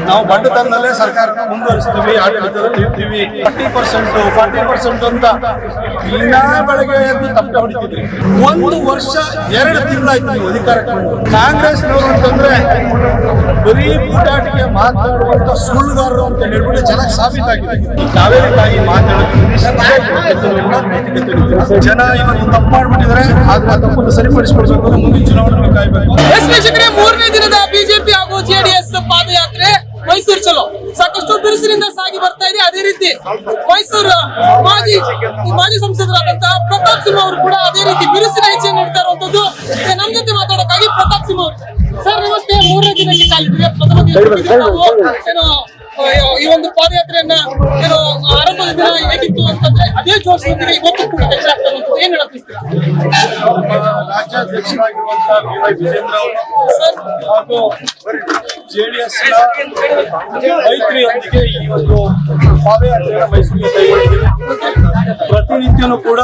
ನಾವು ಬಡತನದಲ್ಲೇ ಸರ್ಕಾರನ ಮುಂದುವರಿಸ್ತೀವಿ, ಆಡಳಿತದಲ್ಲಿ ಇರ್ತೀವಿ. 40% ಅಂತ ದಿನ ಬೆಳಗ್ಗೆ ಎದ್ದು ತಪ್ಪೆ ಹೊಡಿತಿದ್ರಿ. 1 ವರ್ಷ 2 ತಿಂಗಳಾಯ್ತು ನೀವು ಅಧಿಕಾರಕ್ಕೆ ಬಂದು. ಕಾಂಗ್ರೆಸ್ನವರು ಅಂತಂದ್ರೆ ಬರೀ ಬೂಟಾಟಿಗೆ ಮಾತನಾಡುವಂತ ಸುಳ್ಳುಗಾರರು ಅಂತ ಹೇಳ್ಬಿಟ್ಟು ಚೆನ್ನಾಗಿ ಸಾಬೀತಾಗಿದೆ. ಕಾವೇರಿ ತಾಯಿ ಮಾತಾಡೋದು ಜನ ಇವತ್ತು ತಪ್ಪು ಮಾಡ್ಬಿಟ್ಟಿದ್ದಾರೆ. ಆದ್ರೆ ಆ ತಪ್ಪನ್ನು ಸರಿಪಡಿಸಿಕೊಡ್ಬೇಕು, ಮುಂದಿನ ಚುನಾವಣೆ ಕಾಯ್ಬೇಕು. ವೀಕ್ಷಕರೇ, 3ನೇ ದಿನದ ಬಿಜೆಪಿ ಹಾಗೂ ಜೆಡಿಎಸ್ ಪಾದಯಾತ್ರೆ ಮೈಸೂರು ಚಲೋ ಸಾಕಷ್ಟು ಬಿರುಸಿನಿಂದ ಸಾಗಿ ಬರ್ತಾ ಇದೆ. ಅದೇ ರೀತಿ ಮೈಸೂರು ಮಾಜಿ ಸಂಸದರಾದಂತಹ ಪ್ರತಾಪ್ ಸಿಂಹ ಅವರು ಕೂಡ ಅದೇ ರೀತಿ ಬಿರುಸಿನ ಹೆಜ್ಜೆ ನೀಡ್ತಾ ಇರುವಂತದ್ದು. ನಮ್ಮ ಜೊತೆ ಮಾತಾಡೋಕ್ಕಾಗಿ ಪ್ರತಾಪ್ ಸಿಂಹ ಅವರು, ಸರ್ ನಮಸ್ತೆ. 3ನೇ ದಿನಕ್ಕೆ ಕಾಲಿಟ್ಟಿದೆ. ಪ್ರಥಮ ದಿನ ಈ ಒಂದು ಪಾದಯಾತ್ರೆಯನ್ನ ಆರಂಭದ ದಿನ ಹೇಗಿತ್ತು ಅಂತಂದ್ರೆ ಅದೇ ಜೋಶದೊಂದಿಗೆ ಇವತ್ತು ಕೂಡ ಹೆಜ್ಜೆ ಆಗ್ತಾ ಇರುವಂತದ್ದು. ಏನ್ ಹೇಳತ್ತೀರಾ? ರಾಜ್ಯಾಧ್ಯಕ್ಷರಾಗಿರುವಂತಹ ಬಿ.ವೈ. ವಿಜೇಂದ್ರ ಅವರು ಹಾಗೂ ಜೆಡಿಎಸ್ ಮೈತ್ರಿಯೊಂದಿಗೆ ಈ ಒಂದು ಪಾದಯಾತ್ರೆಯನ್ನು ಮೈಸೂರಿಗೆ ಕೈಗೊಂಡಿದೆ. ಪ್ರತಿನಿತ್ಯನೂ ಕೂಡ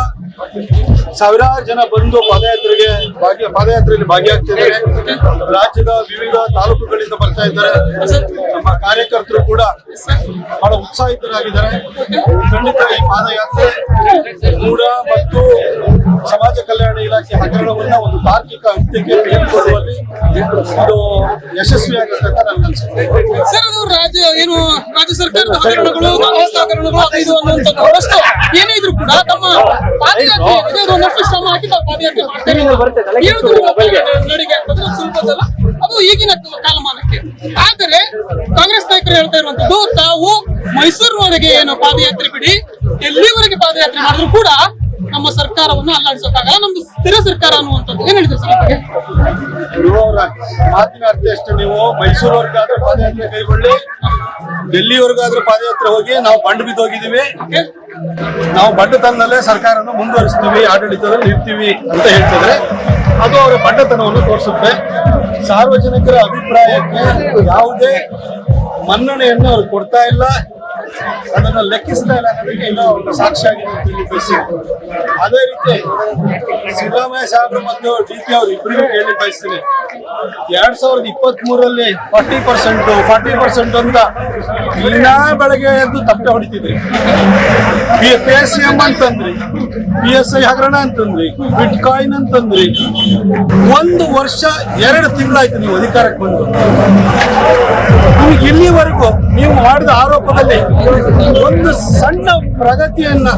ಸಾವಿರಾರು ಜನ ಬಂದು ಪಾದಯಾತ್ರೆಯಲ್ಲಿ ಭಾಗಿಯಾಗ್ತಿದ್ದಾರೆ. ರಾಜ್ಯದ ವಿವಿಧ ತಾಲೂಕುಗಳಿಂದ ಬರ್ತಾ ಇದ್ದಾರೆ. ನಮ್ಮ ಕಾರ್ಯಕರ್ತರು ಕೂಡ ಬಹಳ ಉತ್ಸಾಹಿತರಾಗಿದ್ದಾರೆ. ಖಂಡಿತ ಈ ಪಾದಯಾತ್ರೆ ಮೂಡ ಮತ್ತು ಸಮಾಜ ಕಲ್ಯಾಣ ಇಲಾಖೆ ಹಗರಣವನ್ನ ಒಂದು ತಾರ್ಕಿಕ ಅಂತ್ಯಕ್ಕೆ ತೆಗೆದುಕೊಳ್ಳುವಲ್ಲಿ ಇದು ಯಶಸ್ವಿಯಾಗುತ್ತೆ ಅಂತ ನನಗೆ ಅನ್ಸುತ್ತೆ. ಸರ್, ಅದು ರಾಜ್ಯ ಸರ್ಕಾರದ ಹಗರಣಗಳು ಇದು ಅನ್ನುವಂಥದ್ದು ಏನೇ ಇದ್ರು ಕೂಡ ತಮ್ಮ ಪಾದಯಾತ್ರೆ ಒಂದಷ್ಟು ಶ್ರಮ ಹಾಕಿ ತಾವು ಪಾದಯಾತ್ರೆ ಮಾಡ್ತಾರೆ. ಅದು ಈಗಿನ ಕಾಲಮಾನಕ್ಕೆ. ಆದರೆ ಕಾಂಗ್ರೆಸ್ ನಾಯಕರು ಹೇಳ್ತಾ ಇರುವಂತದ್ದು, ತಾವು ಮೈಸೂರಿನವರೆಗೆ ಏನು ಪಾದಯಾತ್ರೆ ಬಿಡಿ, ಎಲ್ಲಿವರೆಗೆ ಪಾದಯಾತ್ರೆ ಮಾಡಿದ್ರು ಕೂಡ ನಮ್ಮ ಸರ್ಕಾರವನ್ನು ಅಲ್ಲಾಡಿಸೋಕ್ಕಾಗಲ್ಲ, ನಮ್ದು ಸ್ಥಿರ ಸರ್ಕಾರ ಅನ್ನುವಂಥದ್ದು. ಏನ್ ಹೇಳಿದ್ರು ಸರ್? ಮಾತಿನ ಅರ್ಥ ಅಷ್ಟೇ. ನೀವು ಮೈಸೂರವರೆಗಾದ್ರೂ ಪಾದಯಾತ್ರೆ ಕೈಗೊಳ್ಳಿ, ಡೆಲ್ಲಿವರೆಗಾದ್ರೂ ಪಾದಯಾತ್ರೆ ಹೋಗಿ, ನಾವು ಬಂಡು ಬಿದ್ದೋಗಿದ್ದೀವಿ, ನಾವು ಬಡತನದಲ್ಲೇ ಸರ್ಕಾರನ ಮುಂದುವರಿಸ್ತೀವಿ, ಆಡಳಿತದಲ್ಲಿ ಇರ್ತೀವಿ ಅಂತ ಹೇಳ್ತಿದ್ರೆ ಅದು ಅವರ ಬಡತನವನ್ನು ತೋರಿಸುತ್ತೆ. ಸಾರ್ವಜನಿಕರ ಅಭಿಪ್ರಾಯಕ್ಕೆ ಯಾವುದೇ ಮನ್ನಣೆಯನ್ನು ಅವ್ರು ಕೊಡ್ತಾ ಇಲ್ಲ, ಅದನ್ನ ಲೆಕ್ಕಿಸ್ತಾ ಇಲ್ಲ ಅನ್ನೋದಕ್ಕೆ ಇನ್ನೂ ಒಂದು ಸಾಕ್ಷಿಯಾಗಿದೆ ಅಂತ ಹೇಳಿ ಬಯಸ್ತೀನಿ. ಅದೇ ರೀತಿ ಸಿದ್ದರಾಮಯ್ಯ ಸಾಹೇಬರು ಮತ್ತು DK ಅವರು ಇಬ್ಬರಿಗೂ ಹೇಳಿ ಬಯಸ್ತೀನಿ. 2023ರಲ್ಲಿ 40% ಅಂತ ದಿನ ಬೆಳಗ್ಗೆ ಎದ್ದು ತಪ್ಪೆ ಹೊಡಿತಿದ್ರಿ. PSM ಅಂತಂದ್ರಿ, PSI ಹಗರಣ ಅಂತಂದ್ರಿ, ಬಿಟ್ಕಾಯಿನ್ ಅಂತಂದ್ರಿ. 1 ವರ್ಷ 2 ತಿಂಗಳಾಯ್ತು ನೀವು ಅಧಿಕಾರಕ್ಕೆ ಬಂದು. ಇಲ್ಲಿವರೆಗೂ ನೀವು ಮಾಡಿದ ಆರೋಪದಲ್ಲಿ ಒಂದು ಸಣ್ಣ ಪ್ರಗತಿಯನ್ನ,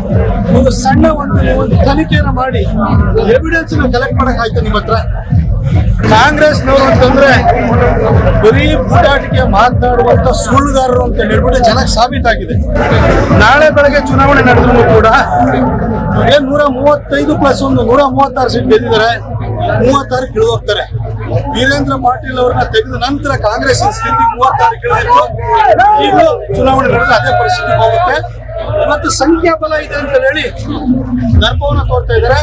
ಒಂದು ಸಣ್ಣ ಒಂದು ತನಿಖೆಯನ್ನು ಮಾಡಿ ಎವಿಡೆನ್ಸ್ ಕಲೆಕ್ಟ್ ಮಾಡಕ್ ಆಯ್ತು ನಿಮ್ಮ ಹತ್ರ? ಕಾಂಗ್ರೆಸ್ನವರು ಅಂತಂದ್ರೆ ಬರೀ ಬೂಟಾಟಿಗೆ ಮಾತನಾಡುವಂತ ಸುಳ್ಳುಗಾರರು ಅಂತ ಹೇಳ್ಬಿಟ್ಟು ಚೆನ್ನಾಗಿ ಸಾಬೀತಾಗಿದೆ. ನಾಳೆ ಬೆಳಗ್ಗೆ ಚುನಾವಣೆ ನಡೆದ್ರು ಕೂಡ 135+1 136 ಸೀಟ್ ಗೆದ್ದಿದ್ದಾರೆ. 36 ಇಳಿದೋಗ್ತಾರೆ. ವೀರೇಂದ್ರ ಪಾಟೀಲ್ ಅವರನ್ನ ತೆಗೆದ ನಂತರ ಕಾಂಗ್ರೆಸ್ ಸ್ಥಿತಿ 36 ಇಳಿದಿತ್ತು. ಈಗಲೂ ಚುನಾವಣೆ ನಡೆದ್ರೆ ಅದೇ ಪರಿಸ್ಥಿತಿ ಹೋಗುತ್ತೆ. ಇವತ್ತು ಸಂಖ್ಯಾಬಲ ಇದೆ ಅಂತ ಹೇಳಿ ದರ್ಪವನ್ನ ತೋರ್ತಾ ಇದ್ದಾರೆ.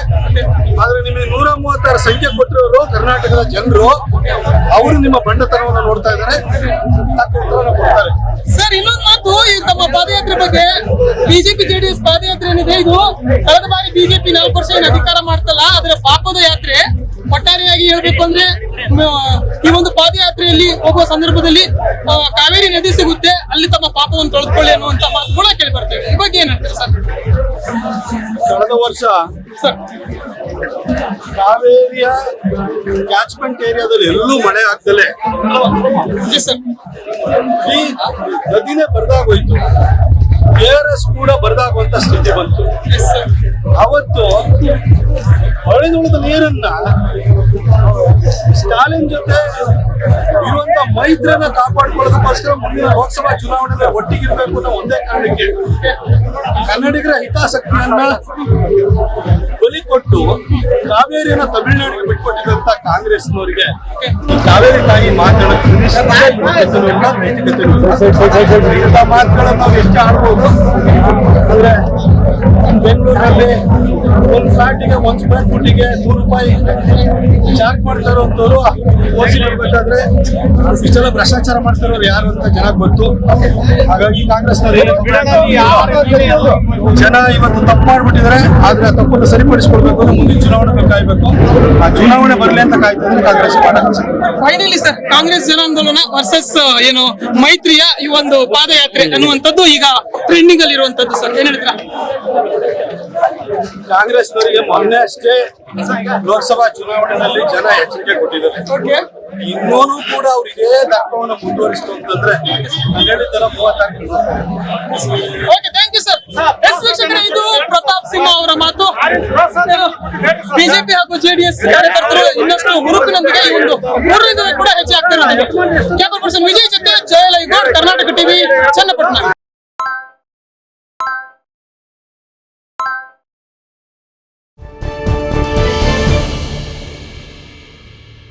ಆದ್ರೆ ನಿಮಗೆ 136 ಸಂಖ್ಯೆ ಕೊಟ್ಟಿರೋರು ಕರ್ನಾಟಕದ ಜನರು, ಅವರು ನಿಮ್ಮ ಬಂಡತನವನ್ನು ನೋಡ್ತಾ ಇದ್ದಾರೆ, ತಕ್ಕ ಉತ್ತರವನ್ನು ಕೊಡ್ತಾರೆ. ಸರ್, ಇನ್ನೊಂದು ಮಾತು, ಈ ತಮ್ಮ ಪಾದಯಾತ್ರೆ ಬಗ್ಗೆ ಬಿಜೆಪಿ ಜೆಡಿಎಸ್ ಪಾದಯಾತ್ರೆ ಏನಿದೆ, ಇದು ಕಳೆದ ಬಾರಿ ಬಿಜೆಪಿ 4 ವರ್ಷ ಏನು ಅಧಿಕಾರ ಮಾಡ್ತಲ್ಲ, ಅದರ ಪಾಪದ ಯಾತ್ರೆ. ಒಟ್ಟಾರೆಯಾಗಿ ಹೇಳ್ಬೇಕು ಅಂದ್ರೆ ಈ ಒಂದು ಪಾದಯಾತ್ರೆಯಲ್ಲಿ ಹೋಗುವ ಸಂದರ್ಭದಲ್ಲಿ ಕಾವೇರಿ ನದಿ ಸಿಗುತ್ತೆ, ಅಲ್ಲಿ ತಮ್ಮ ಪಾಪವನ್ನು ತೊಳೆದುಕೊಳ್ಳಿ ಅನ್ನುವಂತ ಮಾತು ಕೂಡ ಕೇಳಿ ಬರ್ತೇವೆ. ಈ ಬಗ್ಗೆ ಏನ್ ಹೇಳ್ತಾರೆ ಸರ್? ಕಳೆದ ವರ್ಷ ಸರ್, ಕಾವೇರಿಯ ಕ್ಯಾಚ್ಮೆಂಟ್ ಏರಿಯಾದಲ್ಲಿ ಎಲ್ಲೂ ಮಳೆ ಆಗ್ದಲೆ ಈ ನದಿನೇ ಬರದಾಗೋಯ್ತು. KRS ಕೂಡ ಬರದಾಗುವಂತ ಸ್ಥಿತಿ ಬಂತು. ಅವತ್ತು ಹೊಳೆದುಳಿದ ನೀರನ್ನ ಸ್ಟಾಲಿನ್ ಜೊತೆ ಇರುವಂತ ಮೈತ್ರಿಯನ್ನ ಕಾಪಾಡ್ಕೊಳ್ಳೋದಕ್ಕೋಸ್ಕರ ಮುಂದಿನ ಲೋಕಸಭಾ ಚುನಾವಣೆ ಒಟ್ಟಿಗಿರ್ಬೇಕು ಅನ್ನೋ ಒಂದೇ ಕಾರಣಕ್ಕೆ ಕನ್ನಡಿಗರ ಹಿತಾಸಕ್ತಿಯನ್ನ ಬಲಿ ಕೊಟ್ಟು ಕಾವೇರಿಯನ್ನ ತಮಿಳುನಾಡಿಗೆ ಬಿಟ್ಕೊಟ್ಟಿದ್ದಂತ ಕಾಂಗ್ರೆಸ್ನವರಿಗೆ ಕಾವೇರಿ ತಾಯಿ ಮಾತಾಡೋದು ನೈತಿಕತೆ ಇಂಥ ಮಾತುಗಳನ್ನು ನಾವು ಎಷ್ಟು ಆಡ್ಬೋದು ಅಂದ್ರೆ ಬೆಂಗಳೂರಿನಲ್ಲಿ ಒಂದು ಫ್ಲಾಟಿಗೆ 1 ಸ್ಕ್ವೇರ್ ಫುಟಿಗೆ 100 ರೂಪಾಯಿ ಚಾರ್ಜ್ ಮಾಡ್ತಾ ಇರೋಂಥವ್ರು ಓಸಿ ಬರ್ಬೇಕಾದ್ರೆ ಇಷ್ಟೆಲ್ಲ ಭ್ರಷ್ಟಾಚಾರ ಮಾಡ್ತಾ ಇರೋರು ಯಾರು ಅಂತ ಜನ ಗೊತ್ತು. ಹಾಗಾಗಿ ಕಾಂಗ್ರೆಸ್ನವರು ಜನ ಇವತ್ತು ತಪ್ಪು ಮಾಡ್ಬಿಟ್ಟಿದ್ದಾರೆ. ಆದ್ರೆ ಆ ತಪ್ಪನ್ನು ಸರಿಪಡಿಸ್ಕೊಳ್ಬೇಕು ಅಂದ್ರೆ ಮುಂದಿನ ಚುನಾವಣೆ ಕಾಯ್ಬೇಕು. ಆ ಚುನಾವಣೆ ಬರ್ಲಿ ಅಂತ ಕಾಯ್ತಾ ಇದ್ರೆ ಕಾಂಗ್ರೆಸ್ ಫೈನಲಿ ಸರ್, ಕಾಂಗ್ರೆಸ್ ಜನಾಂದೋಲನ ವರ್ಸಸ್ ಏನು ಮೈತ್ರಿಯ ಈ ಒಂದು ಪಾದಯಾತ್ರೆ ಅನ್ನುವಂಥದ್ದು ಈಗ ಟ್ರೆಂಡಿಂಗ್ ಅಲ್ಲಿ ಇರುವಂತದ್ದು ಸರ್, ಏನ್ ಹೇಳ್ತೀರಾ? ಕಾಂಗ್ರೆಸ್ನವರಿಗೆ ಮೊನ್ನೆ ಅಷ್ಟೇ ಲೋಕಸಭಾ ಚುನಾವಣೆಯಲ್ಲಿ ಜನ ಎಚ್ಚರಿಕೆ ಕೊಟ್ಟಿದ್ದಾರೆ. ಇನ್ನೂನು ಕೂಡ ಅವರಿಗೆ ದರ್ಪವನ್ನು ಮುಂದುವರಿಸ್ತು ಅಂತಂದ್ರೆ ಹೇಳಿದ್ದಲ್ಲ 36 okay, thank you sir. Yes ವೀಕ್ಷಕರೇ, ಇದು ಪ್ರತಾಪ್ ಸಿಂಹ ಅವರ ಮಾತು. ಬಿಜೆಪಿ ಹಾಗೂ ಜೆಡಿಎಸ್ ಕಾರ್ಯಕರ್ತರು ಇನ್ನಷ್ಟು ಹುರುಪಿನೊಂದಿಗೆ ಈ ಒಂದು 3 ದಿನ ಕೂಡ ಹೆಚ್ಚು ಆಗ್ತಿರೋದು. ಕ್ಯಾಮರಾ ಪರ್ಸನ್ ವಿಜಯ್ ಜೊತೆ ಜಯಲಲಿಗೌಡ್, ಕರ್ನಾಟಕ ಟಿವಿ, ಚನ್ನಪಟ್ಟಣ.